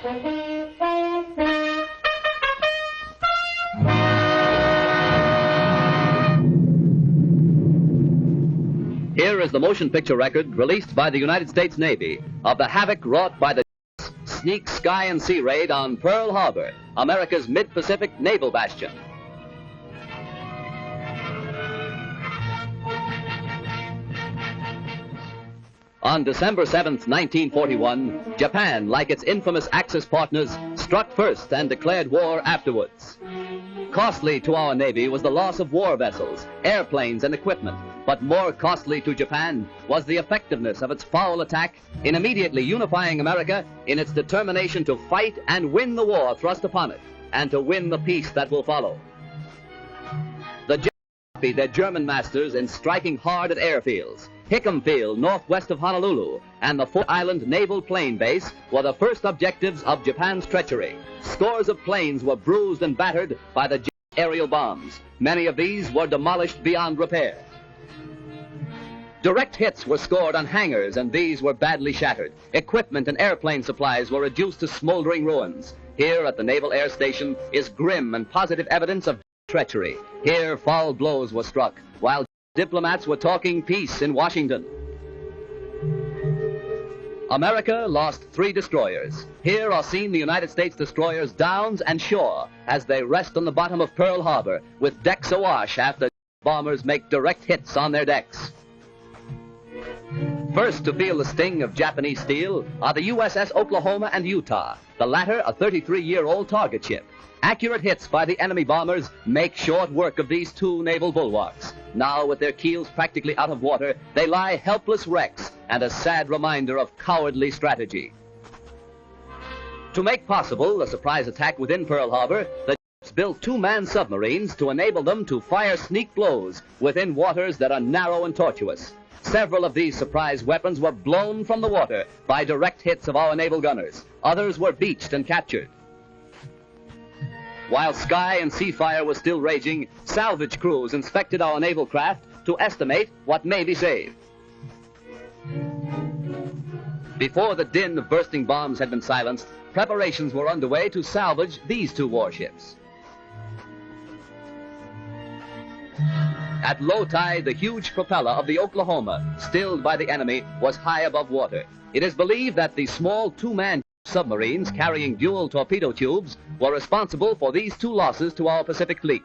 Here is the motion picture record released by the United States Navy of the havoc wrought by the sneak sky and sea raid on Pearl Harbor, America's mid-Pacific naval bastion. On December 7th, 1941, Japan, like its infamous Axis partners, struck first and declared war afterwards. Costly to our Navy was the loss of war vessels, airplanes, and equipment, but more costly to Japan was the effectiveness of its foul attack in immediately unifying America in its determination to fight and win the war thrust upon it, and to win the peace that will follow. The Japanese copied their German masters in striking hard at airfields. Hickam Field, northwest of Honolulu, and the Fort Island Naval Plane Base were the first objectives of Japan's treachery. Scores of planes were bruised and battered by the aerial bombs. Many of these were demolished beyond repair. Direct hits were scored on hangars, and these were badly shattered. Equipment and airplane supplies were reduced to smoldering ruins. Here at the Naval Air Station is grim and positive evidence of treachery. Here foul blows were struck, while diplomats were talking peace in Washington. America lost 3 destroyers. Here are seen the United States destroyers Downs and Shore as they rest on the bottom of Pearl Harbor with decks awash after bombers make direct hits on their decks. First to feel the sting of Japanese steel are the USS Oklahoma and Utah, the latter a 33-year-old target ship. Accurate hits by the enemy bombers make short work of these 2 naval bulwarks. Now, with their keels practically out of water, they lie helpless wrecks and a sad reminder of cowardly strategy. To make possible a surprise attack within Pearl Harbor, the ships built 2-man submarines to enable them to fire sneak blows within waters that are narrow and tortuous. Several of these surprise weapons were blown from the water by direct hits of our naval gunners. Others were beached and captured. While sky and sea fire was still raging, salvage crews inspected our naval craft to estimate what may be saved. Before the din of bursting bombs had been silenced, preparations were underway to salvage these 2 warships. At low tide, the huge propeller of the Oklahoma, stilled by the enemy, was high above water. It is believed that the small 2-man submarines carrying dual torpedo tubes were responsible for these 2 losses to our Pacific fleet.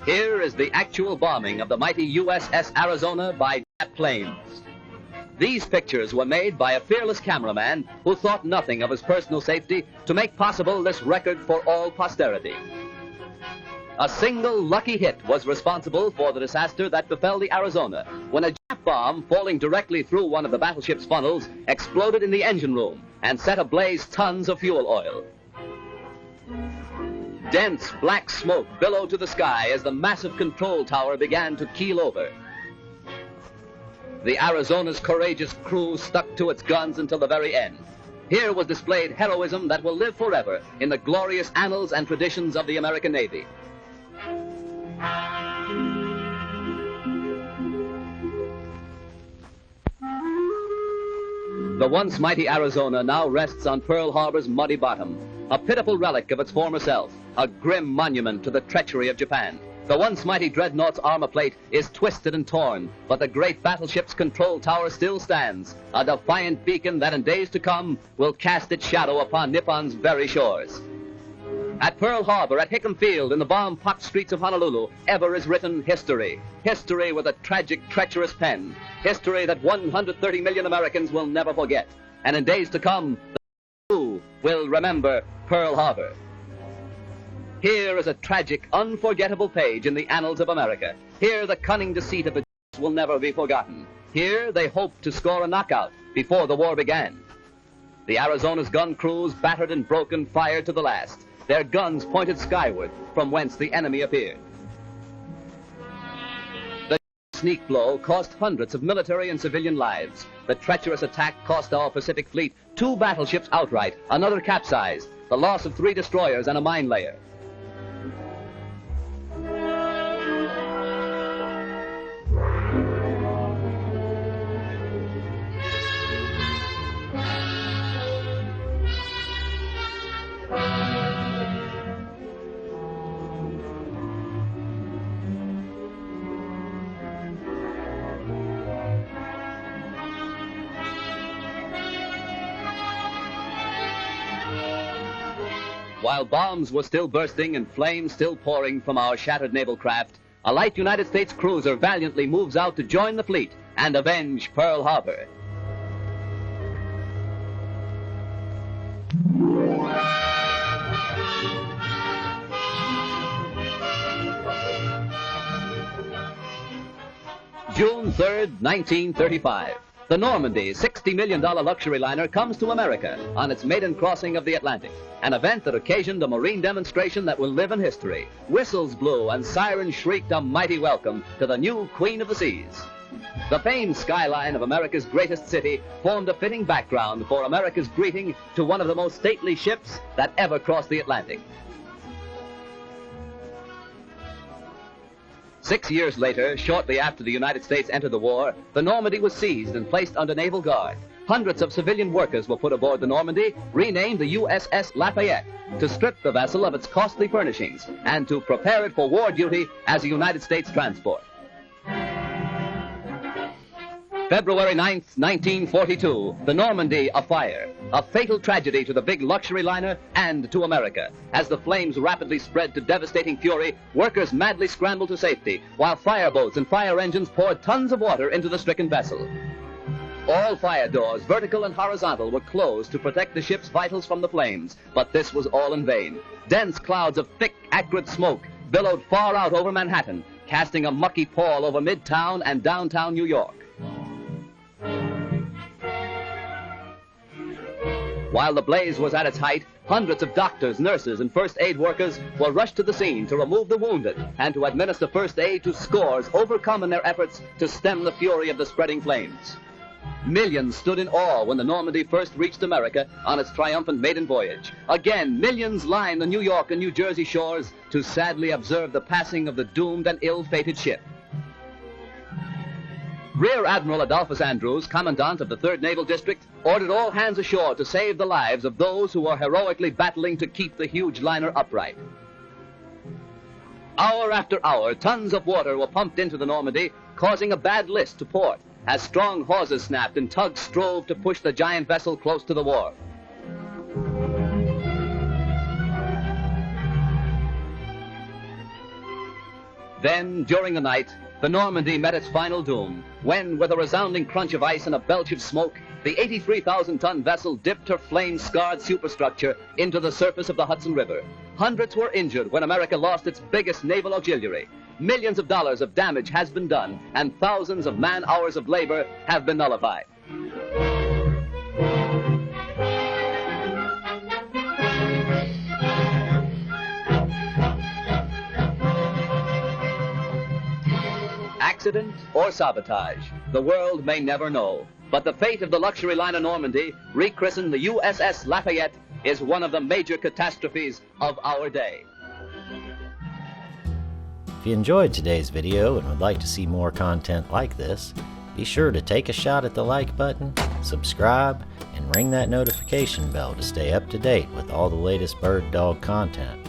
Here is the actual bombing of the mighty USS Arizona by jet planes. These pictures were made by a fearless cameraman who thought nothing of his personal safety to make possible this record for all posterity. A single lucky hit was responsible for the disaster that befell the Arizona when a jet bomb falling directly through one of the battleship's funnels exploded in the engine room and set ablaze tons of fuel oil. Dense black smoke billowed to the sky as the massive control tower began to keel over. The Arizona's courageous crew stuck to its guns until the very end. Here was displayed heroism that will live forever in the glorious annals and traditions of the American Navy. The once mighty Arizona now rests on Pearl Harbor's muddy bottom, a pitiful relic of its former self, a grim monument to the treachery of Japan. The once mighty dreadnought's armor plate is twisted and torn, but the great battleship's control tower still stands, a defiant beacon that in days to come will cast its shadow upon Nippon's very shores. At Pearl Harbor, at Hickam Field, in the bomb-pocked streets of Honolulu, ever is written history. History with a tragic, treacherous pen. History that 130 million Americans will never forget. And in days to come, the crew will remember Pearl Harbor. Here is a tragic, unforgettable page in the annals of America. Here the cunning deceit of the will never be forgotten. Here they hoped to score a knockout before the war began. The Arizona's gun crews, battered and broken, fired to the last. Their guns pointed skyward, from whence the enemy appeared. The sneak blow cost hundreds of military and civilian lives. The treacherous attack cost our Pacific Fleet 2 battleships outright, another capsized, the loss of 3 destroyers and a mine layer. While bombs were still bursting and flames still pouring from our shattered naval craft, a light United States cruiser valiantly moves out to join the fleet and avenge Pearl Harbor. June 3rd, 1935. The Normandy, $60 million luxury liner, comes to America on its maiden crossing of the Atlantic, an event that occasioned a marine demonstration that will live in history. Whistles blew and sirens shrieked a mighty welcome to the new Queen of the Seas. The famed skyline of America's greatest city formed a fitting background for America's greeting to one of the most stately ships that ever crossed the Atlantic. 6 years later, shortly after the United States entered the war, the Normandy was seized and placed under naval guard. Hundreds of civilian workers were put aboard the Normandy, renamed the USS Lafayette, to strip the vessel of its costly furnishings and to prepare it for war duty as a United States transport. February 9th, 1942, the Normandy afire. A fatal tragedy to the big luxury liner and to America. As the flames rapidly spread to devastating fury, workers madly scrambled to safety, while fireboats and fire engines poured tons of water into the stricken vessel. All fire doors, vertical and horizontal, were closed to protect the ship's vitals from the flames, but this was all in vain. Dense clouds of thick, acrid smoke billowed far out over Manhattan, casting a mucky pall over Midtown and downtown New York. While the blaze was at its height, hundreds of doctors, nurses, and first aid workers were rushed to the scene to remove the wounded and to administer first aid to scores overcome in their efforts to stem the fury of the spreading flames. Millions stood in awe when the Normandy first reached America on its triumphant maiden voyage. Again, millions lined the New York and New Jersey shores to sadly observe the passing of the doomed and ill-fated ship. Rear Admiral Adolphus Andrews, Commandant of the 3rd Naval District, ordered all hands ashore to save the lives of those who were heroically battling to keep the huge liner upright. Hour after hour, tons of water were pumped into the Normandy, causing a bad list to port, as strong hawsers snapped and tugs strove to push the giant vessel close to the wharf. Then, during the night, the Normandy met its final doom, when, with a resounding crunch of ice and a belch of smoke, the 83,000-ton vessel dipped her flame-scarred superstructure into the surface of the Hudson River. Hundreds were injured when America lost its biggest naval auxiliary. Millions of dollars of damage has been done, and thousands of man-hours of labor have been nullified. Accident or sabotage, the world may never know. But the fate of the luxury liner Normandy, rechristened the USS Lafayette, is one of the major catastrophes of our day. If you enjoyed today's video and would like to see more content like this, be sure to take a shot at the like button, subscribe, and ring that notification bell to stay up to date with all the latest BirdDogg content.